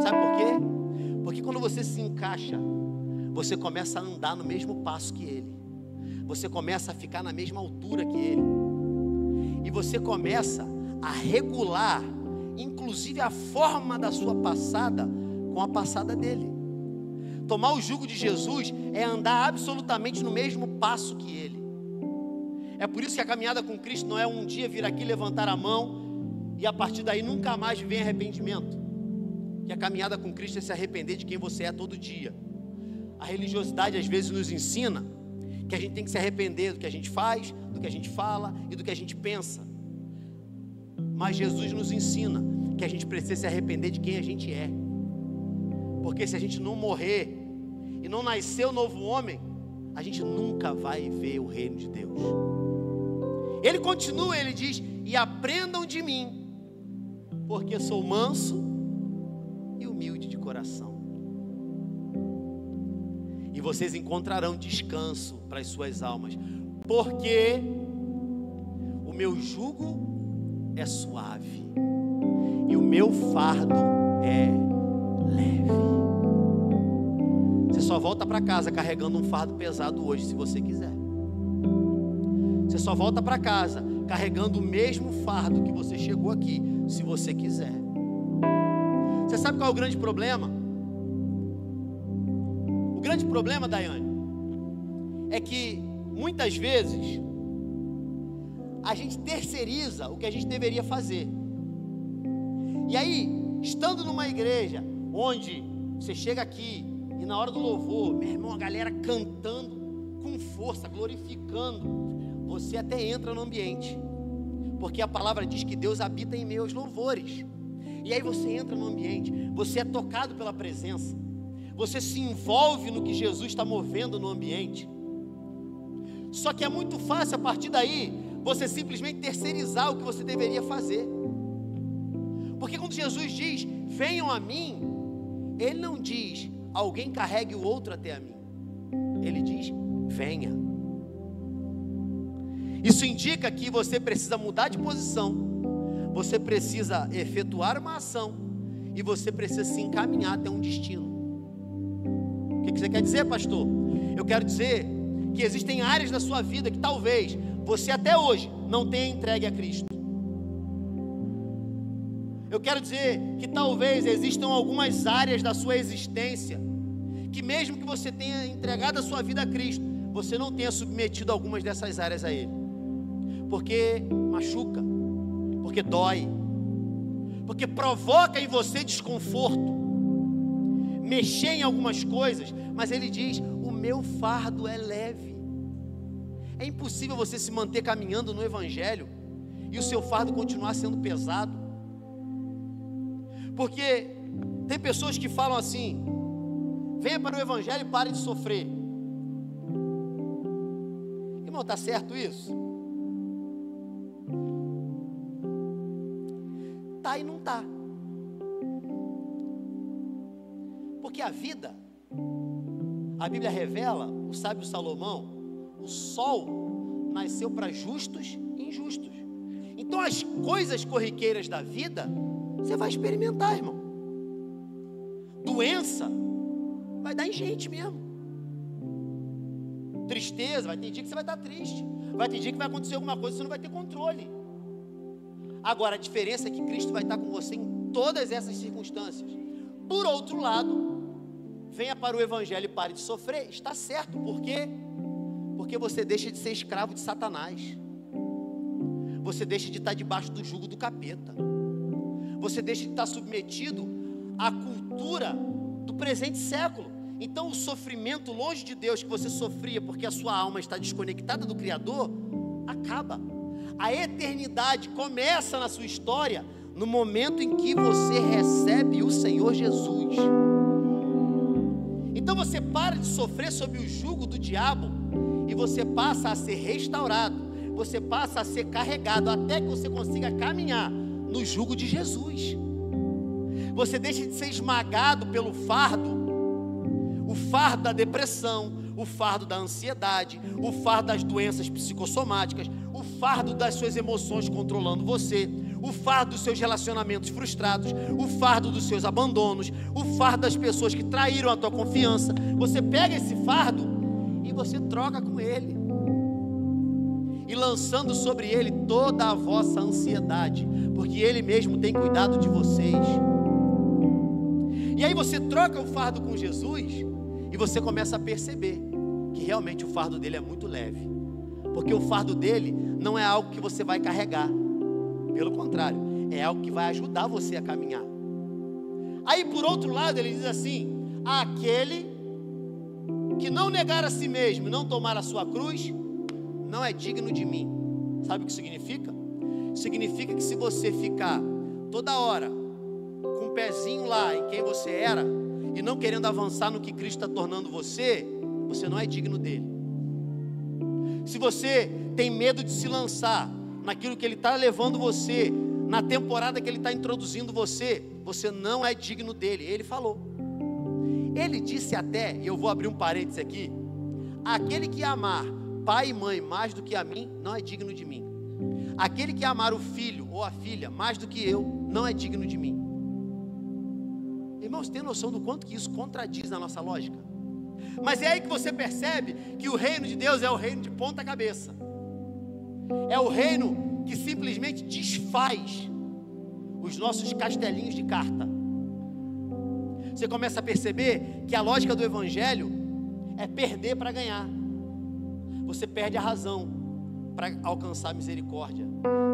Sabe por quê? Porque quando você se encaixa, você começa a andar no mesmo passo que Ele, você começa a ficar na mesma altura que Ele, e você começa a regular, inclusive a forma da sua passada com a passada dele. Tomar o jugo de Jesus é andar absolutamente no mesmo passo que Ele. É por isso que a caminhada com Cristo não é um dia vir aqui levantar a mão e a partir daí nunca mais vem arrependimento. Que a caminhada com Cristo é se arrepender de quem você é todo dia. A religiosidade às vezes nos ensina que a gente tem que se arrepender do que a gente faz, do que a gente fala e do que a gente pensa. Mas Jesus nos ensina que a gente precisa se arrepender de quem a gente é. Porque se a gente não morrer e não nascer o novo homem, a gente nunca vai ver o reino de Deus. Ele continua, ele diz: e aprendam de mim, porque sou manso e humilde de coração, e vocês encontrarão descanso para as suas almas, porque o meu jugo é suave e o meu fardo é leve. Você só volta para casa carregando um fardo pesado hoje, se você quiser. Você só volta para casa carregando o mesmo fardo que você chegou aqui, se você quiser. Você sabe qual é o grande problema? O grande problema, Daiane, é que muitas vezes a gente terceiriza o que a gente deveria fazer. E aí, estando numa igreja onde você chega aqui e na hora do louvor, meu irmão, a galera cantando com força, glorificando, você até entra no ambiente, porque a palavra diz que Deus habita em meus louvores. E aí você entra no ambiente, você é tocado pela presença, você se envolve no que Jesus está movendo no ambiente. Só que é muito fácil a partir daí você simplesmente terceirizar o que você deveria fazer. Porque quando Jesus diz: venham a mim, Ele não diz: alguém carregue o outro até a mim. Ele diz: venha. Isso indica que você precisa mudar de posição, você precisa efetuar uma ação e você precisa se encaminhar até um destino. O que você quer dizer, pastor? Eu quero dizer que existem áreas da sua vida que talvez você até hoje não tenha entregue a Cristo. Eu quero dizer que talvez existam algumas áreas da sua existência que mesmo que você tenha entregado a sua vida a Cristo, você não tenha submetido algumas dessas áreas a Ele. Porque machuca, porque dói, porque provoca em você desconforto, mexer em algumas coisas, mas Ele diz: o meu fardo é leve. É impossível você se manter caminhando no Evangelho e o seu fardo continuar sendo pesado. Porque tem pessoas que falam assim: venha para o Evangelho e pare de sofrer. Irmão, está certo isso? Tá e não está. Porque a vida, a Bíblia revela, o sábio Salomão, o sol nasceu para justos e injustos. Então as coisas corriqueiras da vida você vai experimentar, irmão. Doença vai dar em gente mesmo. Tristeza, vai ter dia que você vai estar triste. Vai ter dia que vai acontecer alguma coisa que você não vai ter controle. Agora, a diferença é que Cristo vai estar com você em todas essas circunstâncias. Por outro lado, venha para o Evangelho e pare de sofrer. Está certo, por quê? Porque você deixa de ser escravo de Satanás. Você deixa de estar debaixo do jugo do capeta. Você deixa de estar submetido à cultura do presente século. Então o sofrimento longe de Deus que você sofria porque a sua alma está desconectada do Criador, acaba. A eternidade começa na sua história no momento em que você recebe o Senhor Jesus. Então você para de sofrer sob o jugo do diabo e você passa a ser restaurado. Você passa a ser carregado até que você consiga caminhar no jugo de Jesus. Você deixa de ser esmagado pelo fardo, o fardo da depressão, o fardo da ansiedade, o fardo das doenças psicossomáticas, o fardo das suas emoções controlando você, o fardo dos seus relacionamentos frustrados, o fardo dos seus abandonos, o fardo das pessoas que traíram a tua confiança. Você pega esse fardo e você troca com ele. E lançando sobre ele toda a vossa ansiedade, porque ele mesmo tem cuidado de vocês. E aí você troca o fardo com Jesus, e você começa a perceber que realmente o fardo dele é muito leve, porque o fardo dele não é algo que você vai carregar, pelo contrário, é algo que vai ajudar você a caminhar. Aí por outro lado ele diz assim: aquele que não negar a si mesmo e não tomar a sua cruz, não é digno de mim. Sabe o que significa? Significa que se você ficar toda hora com um pezinho lá em quem você era e não querendo avançar no que Cristo está tornando você, você não é digno dele. Se você tem medo de se lançar naquilo que ele está levando você, na temporada que ele está introduzindo você, você não é digno dele. Ele falou. Ele disse até, e eu vou abrir um parênteses aqui: aquele que amar pai e mãe mais do que a mim, não é digno de mim. Aquele que amar o filho ou a filha mais do que eu, não é digno de mim. Irmãos, tem noção do quanto que isso contradiz na nossa lógica? Mas é aí que você percebe que o reino de Deus é o reino de ponta cabeça. É o reino que simplesmente desfaz os nossos castelinhos de carta. Você começa a perceber que a lógica do Evangelho é perder para ganhar. Você perde a razão para alcançar a misericórdia.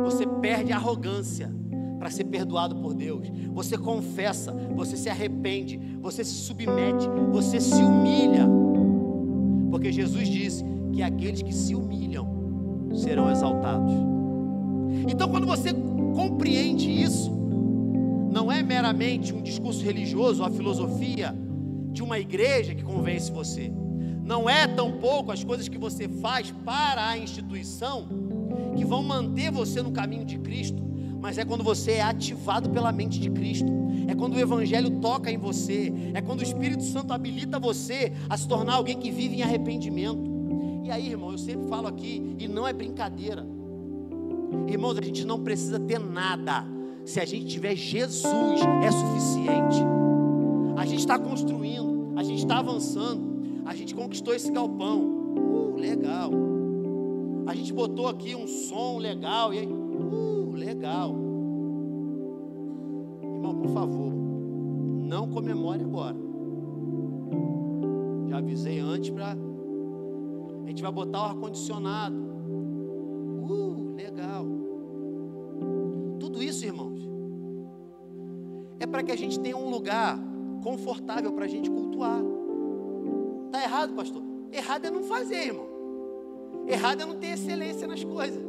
Você perde a arrogância para ser perdoado por Deus. Você confessa, você se arrepende, você se submete, você se humilha. Porque Jesus disse que aqueles que se humilham serão exaltados. Então quando você compreende isso, não é meramente um discurso religioso, a filosofia de uma igreja que convence você. Não é tampouco as coisas que você faz para a instituição que vão manter você no caminho de Cristo, mas é quando você é ativado pela mente de Cristo, é quando o Evangelho toca em você, é quando o Espírito Santo habilita você a se tornar alguém que vive em arrependimento. E aí, irmão, eu sempre falo aqui, e não é brincadeira, irmãos, a gente não precisa ter nada, se a gente tiver Jesus, é suficiente. A gente está construindo, a gente está avançando. A gente conquistou esse galpão, legal. A gente botou aqui um som legal, e aí, legal. Irmão, por favor, não comemore agora. Já avisei antes a gente vai botar o ar-condicionado. Legal. Tudo isso, irmãos, é para que a gente tenha um lugar confortável para a gente cultuar. Está errado, pastor? Errado é não fazer, irmão. Errado é não ter excelência nas coisas.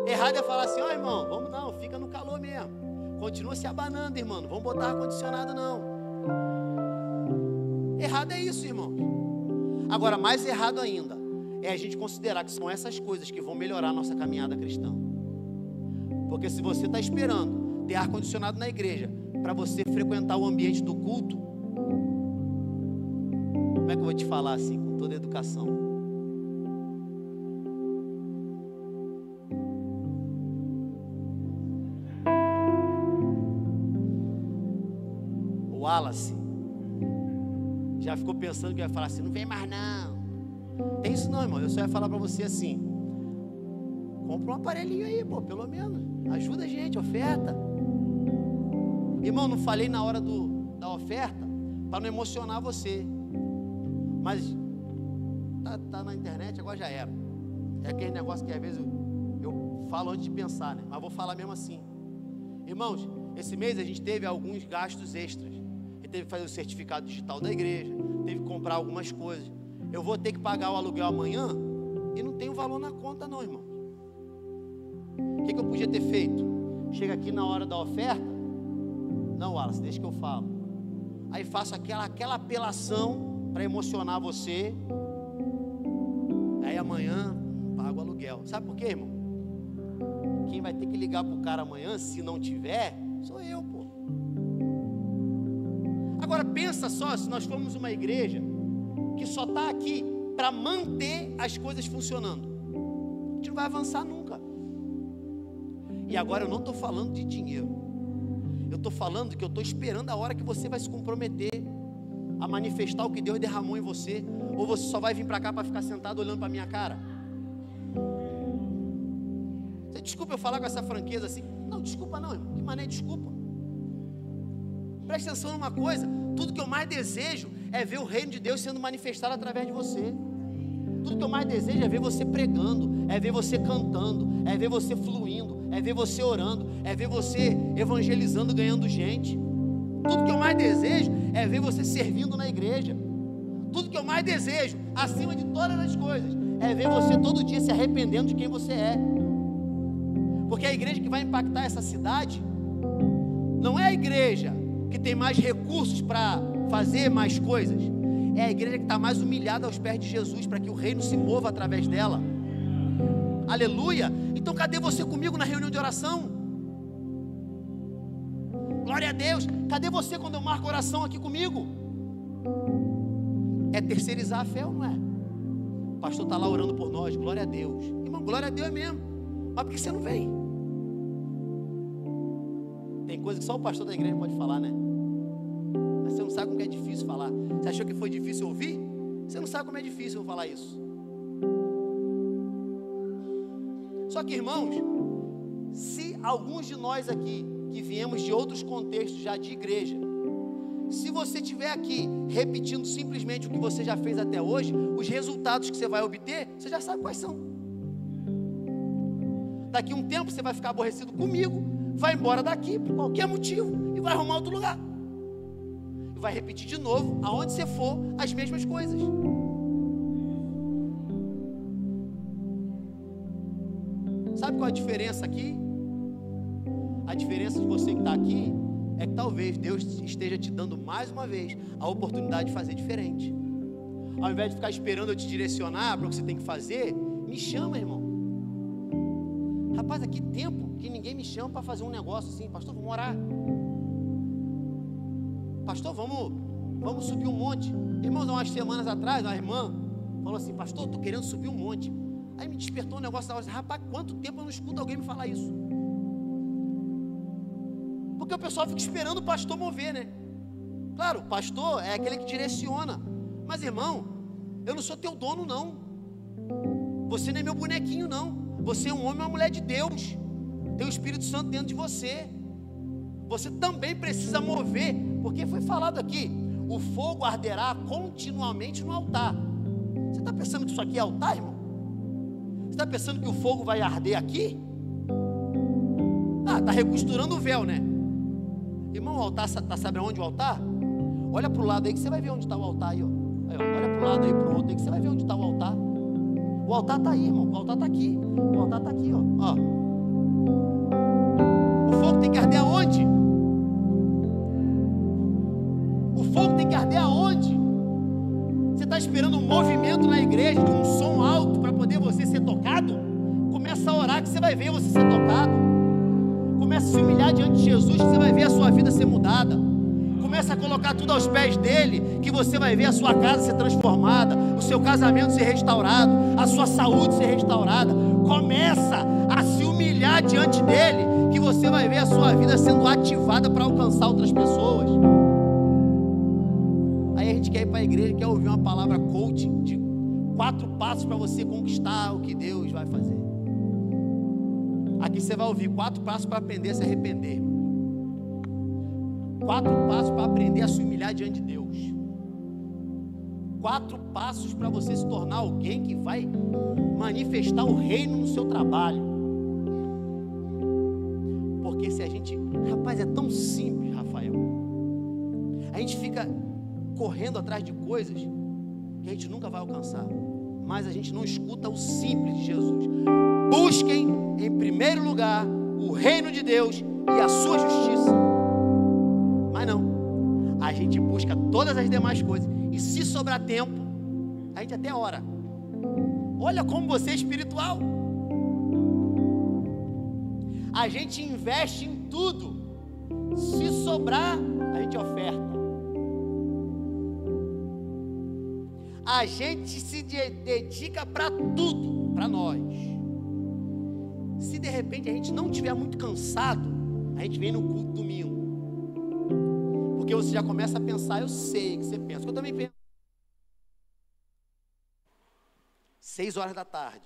Errado é falar assim: ó, irmão, vamos não, fica no calor mesmo. Continua se abanando, irmão, não vamos botar ar-condicionado não. Errado é isso, irmão. Agora, mais errado ainda é a gente considerar que são essas coisas que vão melhorar a nossa caminhada cristã. Porque se você está esperando ter ar-condicionado na igreja para você frequentar o ambiente do culto, como é que eu vou te falar assim, com toda a educação? O Wallace já ficou pensando que vai falar assim: não vem mais não, Tem isso não, irmão. Eu só ia falar para você assim: compra um aparelhinho aí, pô, pelo menos. Ajuda a gente, oferta. Irmão, não falei na hora da oferta para não emocionar você. Mas tá na internet, agora já era. É aquele negócio que às vezes eu falo antes de pensar, né? Mas vou falar mesmo assim. Irmãos, esse mês a gente teve alguns gastos extras. A gente teve que fazer o certificado digital da igreja, teve que comprar algumas coisas. Eu vou ter que pagar o aluguel amanhã e não tem o valor na conta não, irmão. O que eu podia ter feito? Chega aqui na hora da oferta. Não, Wallace, deixa que eu falo. Aí faço aquela apelação para emocionar você. Aí amanhã pago o aluguel. Sabe por quê, irmão? Quem vai ter que ligar pro cara amanhã, se não tiver, sou eu, pô. Agora pensa só, se nós formos uma igreja que só está aqui para manter as coisas funcionando, a gente não vai avançar nunca. E agora eu não estou falando de dinheiro. Eu estou falando que eu estou esperando a hora que você vai se comprometer a manifestar o que Deus derramou em você. Ou você só vai vir para cá para ficar sentado olhando para a minha cara? Você desculpa eu falar com essa franqueza assim? Não, desculpa não, irmão. Que mané desculpa? Preste atenção numa coisa. Tudo que eu mais desejo é ver o reino de Deus sendo manifestado através de você. Tudo que eu mais desejo é ver você pregando, é ver você cantando, é ver você fluindo, é ver você orando, é ver você evangelizando, ganhando gente. Tudo que eu mais desejo é ver você servindo na igreja. Tudo que eu mais desejo, acima de todas as coisas, é ver você todo dia se arrependendo de quem você é. Porque a igreja que vai impactar essa cidade não é a igreja que tem mais recursos para fazer mais coisas. É a igreja que está mais humilhada aos pés de Jesus, para que o reino se mova através dela. Aleluia. Então cadê você comigo na reunião de oração? Glória a Deus. Cadê você quando eu marco oração aqui comigo? É terceirizar a fé ou não é? O pastor está lá orando por nós, glória a Deus. Irmão, glória a Deus mesmo. Mas por que você não vem? Tem coisa que só o pastor da igreja pode falar, né? Mas você não sabe como é difícil falar. Você achou que foi difícil ouvir? Você não sabe como é difícil eu falar isso. Só que, irmãos, se alguns de nós aqui, que viemos de outros contextos já de igreja, se você estiver aqui repetindo simplesmente o que você já fez até hoje, os resultados que você vai obter, você já sabe quais são. Daqui a um tempo você vai ficar aborrecido comigo, vai embora daqui por qualquer motivo e vai arrumar outro lugar. E vai repetir de novo, aonde você for, as mesmas coisas. Sabe qual é a diferença aqui? A diferença de você que está aqui é que talvez Deus esteja te dando mais uma vez a oportunidade de fazer diferente. Ao invés de ficar esperando eu te direcionar para o que você tem que fazer, me chama, irmão. Rapaz, aqui tempo que ninguém me chama para fazer um negócio assim. Pastor, vamos orar. Pastor, vamos subir um monte. Irmãos, há umas semanas atrás, uma irmã falou assim: pastor, estou querendo subir um monte. Aí me despertou um negócio da hora. Rapaz, quanto tempo eu não escuto alguém me falar isso? Porque o pessoal fica esperando o pastor mover, né? Claro, o pastor é aquele que direciona. Mas, irmão, eu não sou teu dono, não. Você não é meu bonequinho, não. Você é um homem e uma mulher de Deus. Tem o Espírito Santo dentro de você. Você também precisa mover. Porque foi falado aqui: o fogo arderá continuamente no altar. Você está pensando que isso aqui é altar, irmão? Você está pensando que o fogo vai arder aqui? Ah, está recosturando o véu, né? Irmão, o altar, tá, sabe onde o altar? Olha para o lado aí que você vai ver onde está o altar aí, ó. Aí, ó. Olha para o lado aí, para o outro aí que você vai ver onde está o altar. O altar está aí, irmão. O altar está aqui. O altar está aqui, ó. O fogo tem que arder aonde? O fogo tem que arder aonde? Você está esperando um movimento na igreja de um som alto para poder você ser tocado? Começa a orar que você vai ver você ser tocado. Começa a se humilhar diante de Jesus, que você vai ver a sua vida ser mudada. Começa a colocar tudo aos pés dele, que você vai ver a sua casa ser transformada, o seu casamento ser restaurado, a sua saúde ser restaurada. Começa a se humilhar diante dele, que você vai ver a sua vida sendo ativada para alcançar outras pessoas. Aí a gente quer ir para a igreja, quer ouvir uma palavra coaching, de 4 passos para você conquistar o que Deus vai fazer. Aqui você vai ouvir 4 passos para aprender a se arrepender. 4 passos para aprender a se humilhar diante de Deus. 4 passos para você se tornar alguém que vai manifestar o reino no seu trabalho. Porque se a gente, rapaz, é tão simples, Rafael. A gente fica correndo atrás de coisas que a gente nunca vai alcançar. Mas a gente não escuta o simples de Jesus. Busquem em primeiro lugar o reino de Deus e a sua justiça. Mas não, a gente busca todas as demais coisas. E se sobrar tempo, a gente até ora. Olha como você é espiritual. A gente investe em tudo. Se sobrar, a gente oferta. A gente se dedica para tudo, para nós. Se de repente a gente não estiver muito cansado, a gente vem no culto domingo. Porque você já começa a pensar, eu sei que você pensa, eu também penso. 6 horas da tarde,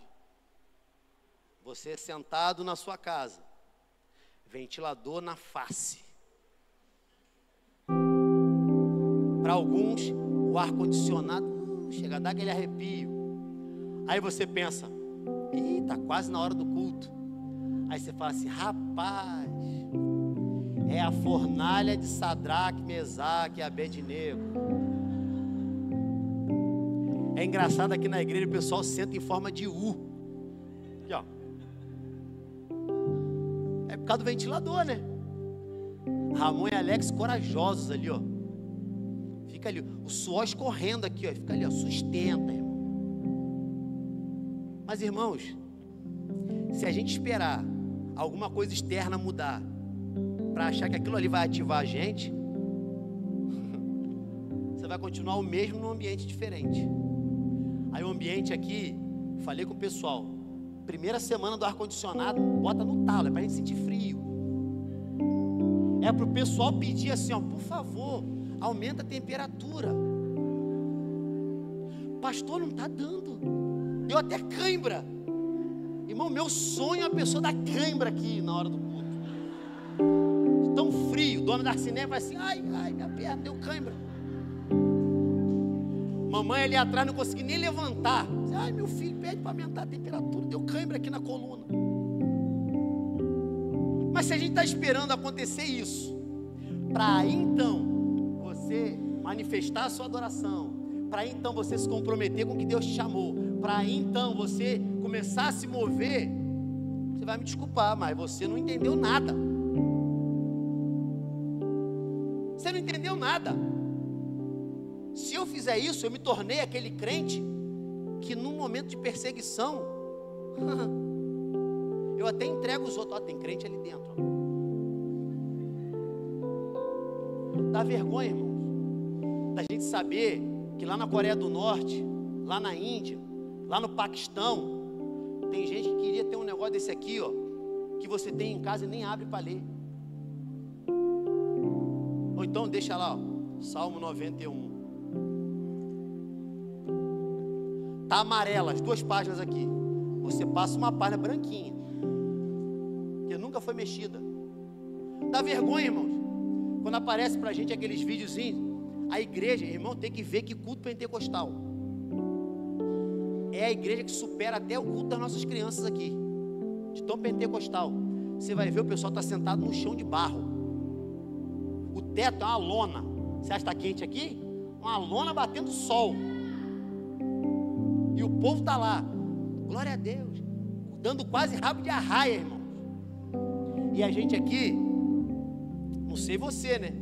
você sentado na sua casa, ventilador na face. Para alguns, o ar-condicionado chega a dar aquele arrepio. Aí você pensa, tá quase na hora do culto. Aí você fala assim, rapaz, é a fornalha de Sadraque, Mesaque e Abednego. É engraçado aqui na igreja o pessoal senta em forma de U. Aqui, ó. É por causa do ventilador, né? Ramon e Alex corajosos ali, ó. Fica ali, o suor escorrendo aqui, ó. Fica ali, ó, sustenta, irmão. Mas, irmãos, se a gente esperar alguma coisa externa mudar para achar que aquilo ali vai ativar a gente, você vai continuar o mesmo num ambiente diferente. Aí o ambiente aqui, falei com o pessoal, primeira semana do ar-condicionado, bota no talo, é para a gente sentir frio. É para o pessoal pedir assim, ó, por favor, aumenta a temperatura. Pastor, não está dando. Deu até cãibra. Irmão, meu sonho é a pessoa dar cãibra aqui na hora do culto. Tão frio, o dono da cinema vai assim, ai, minha perna deu cãibra. Mamãe ali atrás não consegui nem levantar. Ai, meu filho, pede para aumentar a temperatura, deu cãibra aqui na coluna. Mas se a gente está esperando acontecer isso, para aí então você manifestar a sua adoração, para aí então você se comprometer com o que Deus te chamou, para aí então você começar a se mover, você vai me desculpar, mas você não entendeu nada. Você não entendeu nada. Se eu fizer isso, eu me tornei aquele crente que num momento de perseguição, eu até entrego os outros, ó, tem crente ali dentro. Dá vergonha, irmãos, da gente saber que lá na Coreia do Norte, lá na Índia, lá no Paquistão, tem gente que queria ter um negócio desse aqui, ó, que você tem em casa e nem abre para ler. Ou então deixa lá, ó, Salmo 91. Tá amarela, as 2 páginas aqui. Você passa uma página branquinha, que nunca foi mexida. Dá vergonha, irmãos, quando aparece pra gente aqueles videozinhos. A igreja, irmão, tem que ver que culto pentecostal é a igreja que supera até o culto das nossas crianças aqui, de tão pentecostal. Você vai ver, o pessoal está sentado no chão de barro. O teto é uma lona. Você acha que está quente aqui? Uma lona batendo sol. E o povo está lá, glória a Deus, dando quase rabo de arraia, irmão. E a gente aqui, não sei você, né?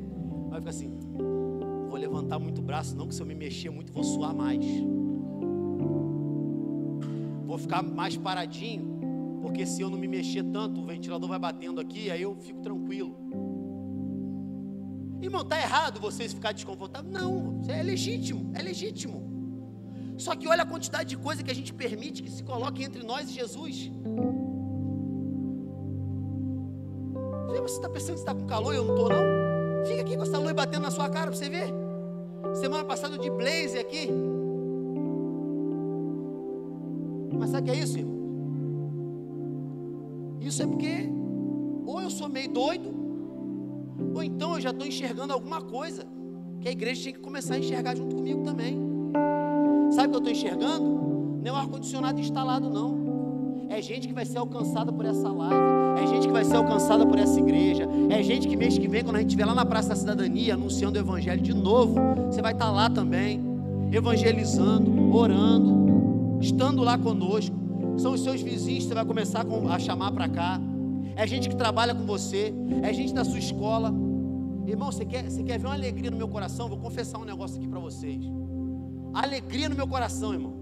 Vai ficar assim, não vou levantar muito o braço não, que se eu me mexer muito vou suar mais. Vou ficar mais paradinho, porque se eu não me mexer tanto, o ventilador vai batendo aqui, aí eu fico tranquilo. Irmão, está errado vocês ficarem desconfortáveis? Não, é legítimo, é legítimo. Só que olha a quantidade de coisa que a gente permite que se coloque entre nós e Jesus. Você está pensando que está com calor e eu não estou, não? Fica aqui com essa luz batendo na sua cara para você ver. Semana passada eu de blazer aqui. Sabe o que é isso, irmão? Isso é porque ou eu sou meio doido, ou então eu já estou enxergando alguma coisa que a igreja tinha que começar a enxergar junto comigo também. Sabe o que eu estou enxergando? Não é o ar-condicionado instalado, não. É gente que vai ser alcançada por essa live, é gente que vai ser alcançada por essa igreja, é gente que mês que vem, quando a gente estiver lá na Praça da Cidadania, anunciando o Evangelho de novo, você vai estar lá também, evangelizando, orando, estando lá conosco. São os seus vizinhos que você vai começar a chamar para cá, é gente que trabalha com você, é gente da sua escola. Irmão, você quer ver uma alegria no meu coração? Vou confessar um negócio aqui para vocês. Alegria no meu coração, irmão.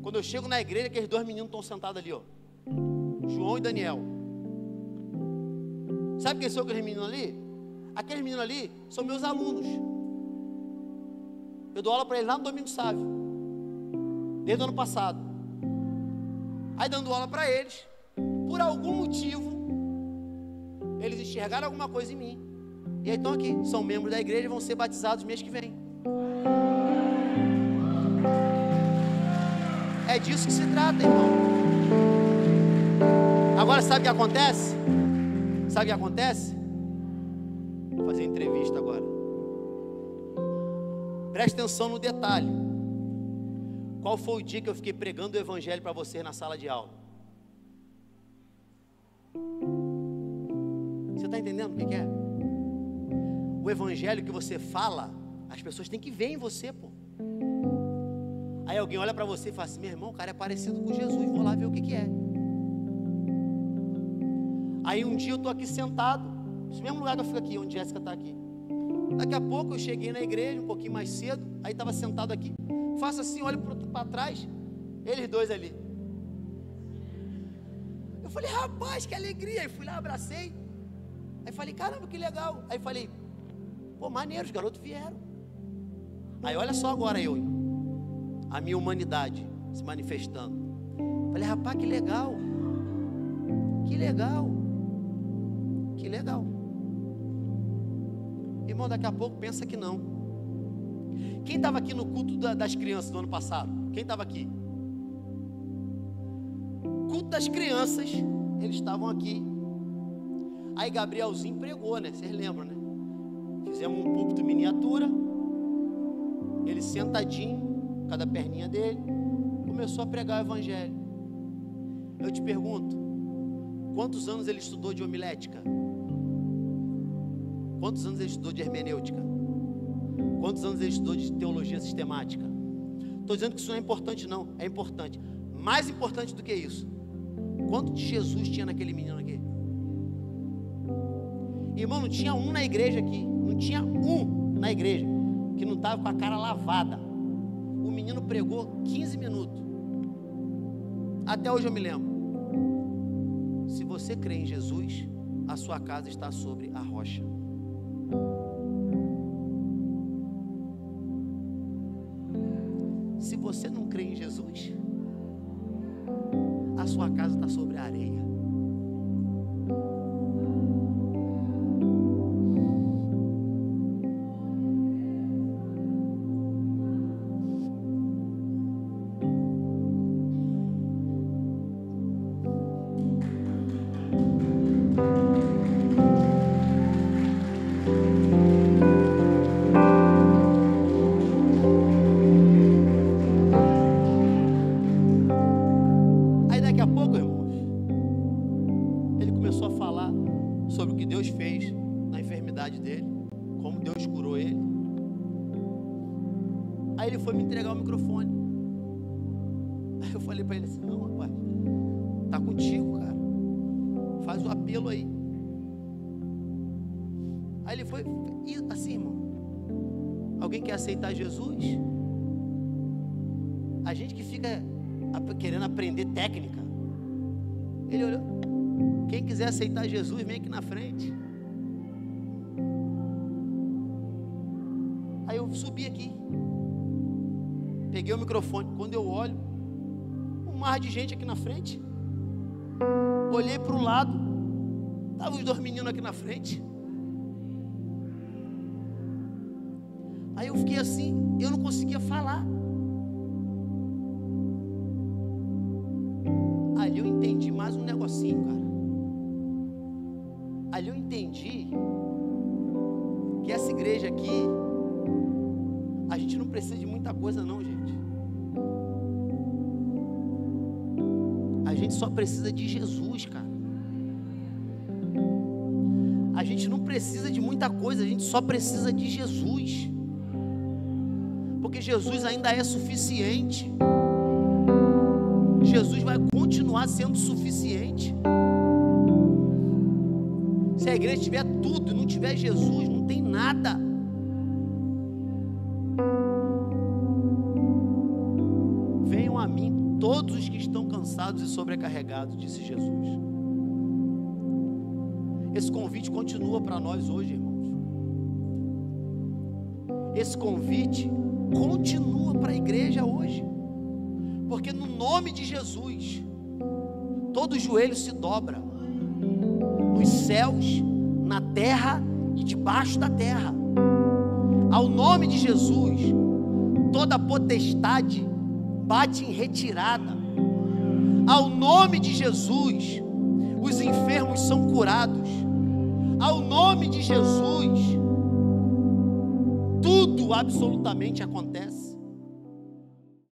Quando eu chego na igreja, aqueles dois meninos estão sentados ali, ó, João e Daniel. Sabe quem são aqueles meninos ali? Aqueles meninos ali são meus alunos. Eu dou aula para eles lá no Domingo Sávio, desde o ano passado. Aí dando aula para eles, por algum motivo, eles enxergaram alguma coisa em mim. E aí estão aqui, são membros da igreja e vão ser batizados mês que vem. É disso que se trata, irmão. Agora sabe o que acontece? Sabe o que acontece? Vou fazer entrevista agora. Presta atenção no detalhe. Qual foi o dia que eu fiquei pregando o evangelho para vocês na sala de aula? Você está entendendo o que é? O evangelho que você fala, as pessoas têm que ver em você, pô. Aí alguém olha para você e fala assim: meu irmão, o cara é parecido com Jesus, vou lá ver o que é. Aí um dia eu estou aqui sentado, nesse mesmo lugar que eu fico aqui, onde Jéssica está aqui. Daqui a pouco eu cheguei na igreja, um pouquinho mais cedo, aí estava sentado aqui, faço assim, olho para trás, eles dois ali. Eu falei: rapaz, que alegria. Aí fui lá, abracei. Aí falei: caramba, que legal. Aí falei: pô, maneiro, os garotos vieram. Aí olha só agora a minha humanidade se manifestando. Falei: rapaz, que legal. Que legal. Que legal. Irmão, daqui a pouco pensa que não. Quem estava aqui no culto das crianças do ano passado? Quem estava aqui? Culto das crianças, eles estavam aqui. Aí Gabrielzinho pregou, né? Vocês lembram, né? Fizemos um púlpito miniatura. Ele sentadinho, cada perninha dele, começou a pregar o evangelho. Eu te pergunto, quantos anos ele estudou de homilética? Quantos anos ele estudou de hermenêutica? Quantos anos ele estudou de teologia sistemática? Estou dizendo que isso não é importante, não. É importante. Mais importante do que isso, quanto de Jesus tinha naquele menino aqui? Irmão, não tinha um na igreja aqui. Não tinha um na igreja que não estava com a cara lavada. O menino pregou 15 minutos. Até hoje eu me lembro. Se você crê em Jesus, a sua casa está sobre a rocha. Se você não crê em Jesus, a sua casa está sobre a areia. Aceitar Jesus? A gente que fica querendo aprender técnica. Ele olhou: quem quiser aceitar Jesus, vem aqui na frente. Aí eu subi aqui, peguei o microfone. Quando eu olho, um mar de gente aqui na frente. Olhei para o lado, estavam os dois meninos aqui na frente. Aí eu fiquei assim, eu não conseguia falar. assim, cara. Ali eu entendi que essa igreja aqui, a gente não precisa de muita coisa não, gente. A gente só precisa de Jesus, cara. A gente não precisa de muita coisa, a gente só precisa de Jesus. Porque Jesus ainda é suficiente. Jesus vai continuar sendo suficiente. Se a igreja tiver tudo e não tiver Jesus, não tem nada. Venham a mim todos os que estão cansados e sobrecarregados, disse Jesus. Esse convite continua para nós hoje, irmãos. Esse convite continua para a igreja hoje. Porque no nome de Jesus, todo joelho se dobra, nos céus, na terra e debaixo da terra. Ao nome de Jesus, toda potestade bate em retirada. Ao nome de Jesus, os enfermos são curados. Ao nome de Jesus, tudo absolutamente acontece.